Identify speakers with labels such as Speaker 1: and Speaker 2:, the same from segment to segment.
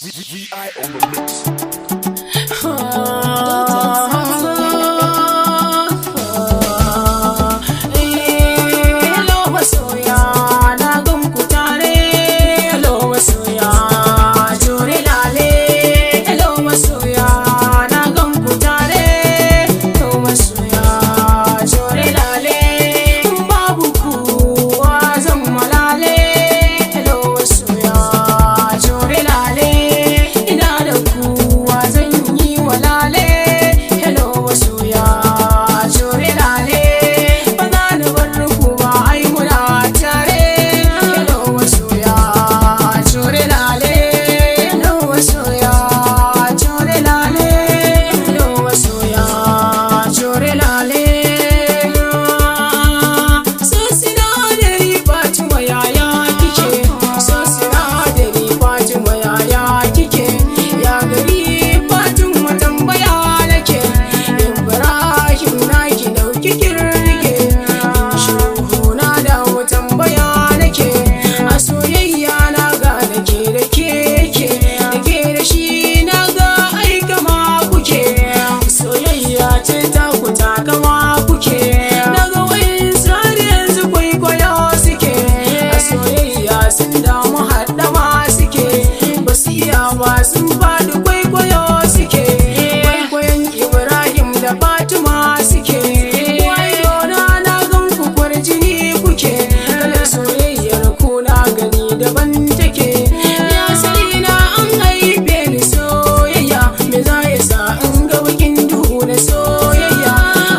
Speaker 1: VI on the mix.
Speaker 2: Hello masoya, na gan ku tare. Hello masoya, jure lale. Hello masoya, na gan ku tare. Hello masoya, jure lale. Babu kuwa zan malale. Hello masoya, jure lale. Ina da kuwa zan yi walale. Hello masoya, jure lale. Ba za ni bar ku ba, ai muna tare. Hello masoya, jure lale. Hello masoya, jure lale. Hello masoya, jure lale. So sinadari Fatima yaya kike? So sinadari Fatima yaya kike? Ya gari Fatima tambaya nake. Ibrahim naki dauki kirrike. Shuhu na dawo tambaya nake. A soyayya na ga nake da keke. Da ke da shi na ga ai kama kuke. Soyayya ce ta ku ta kama kuke. Na ga wayansu har yanzu kwaikwayo suke. A soyayya sun damu haɗama suke. Ba su iya ba sun faɗi kwaikwayo suke. Kwaikwayon Ibrahim da Fatima suke. Wai dona na gan ku kwarjini kuke. Kalar soyayyar ku na gani daban take. Ya sani na an haife ni soyayya. Me za ya sa in ga bakin duhu na soyayya?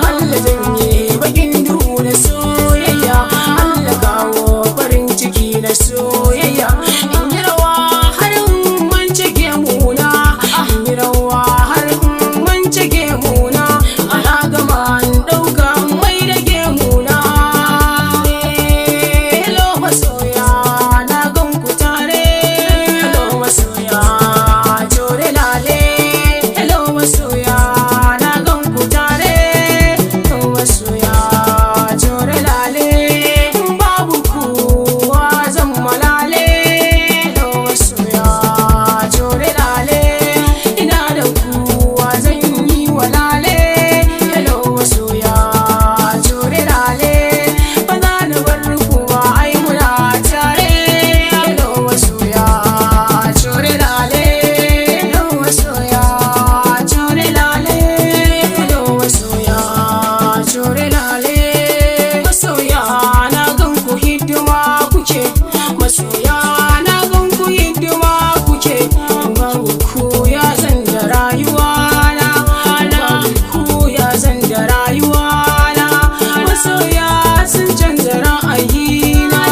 Speaker 2: Allah janye bakin duhu na soyayya. Allah kawo farin ciki na soyayya. In yi rawa har in mance gemuna. In yi rawa har in mance gemuna. Ana gama in ɗauka mai da gemuna. Hello masoya, na gan ku tare. Hello masoya, jure lale. Hello masoya, na gan ku tare. Hello masoya, jure lale. Babu kuwa zan malale. Hello masoya, jure lale. Ina da kuwa zan yi walale. Hello masoya, jure lale. Ba za ni bar ku ba, ai muna tare. Hello masoya, jure lale. Hello masoya, jure lale. Hello masoya, jure lale. Masoya na gan ku hidima kuke. Masoya na gan ku hidima kuke. Babu ku ya zan da rayuwa na. Babu ku ya zan da rayuwa na. Masoya sun canza ra'ayina.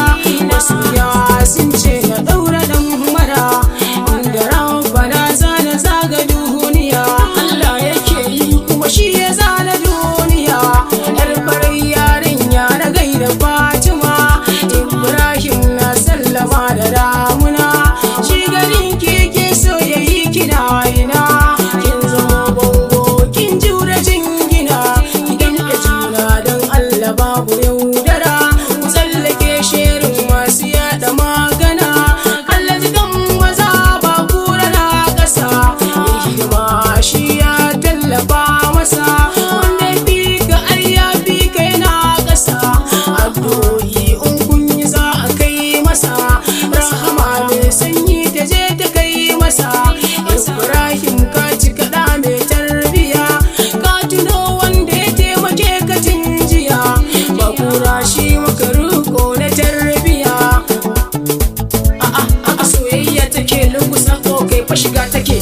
Speaker 2: Masoya sun ce na ɗaura ɗan mara. Inda rabbana zana zaga duniya. Allah yake yi kuma shi ya zana duniya. Yar farar yarinya na gaida Fatima. Ibrahim na sallama da damuna. Shi garin keke so ya yi kina ina. Kin zama bango kin jure jingina. Idan ka juna don Allah babu yaudara. Ku tsallake shirin masu yaɗa magana. Allah jikan maza ba kura na ƙasa. Mai hidima shi ya tallafa masa. Wanda ya fi ka ai ya fi ka yana ƙasa. Addu'o'i in kun yi za a kai masa. Rahama mai sanyi ta je ta kai masa. Ibrahim ka ci kaɗa mai tarbiya. Ka tuno wanda ya taimake ka tun jiya. Ba kura shi maka riko na tarbiya. A'a soyayya take lungusa ko kai fa shiga take.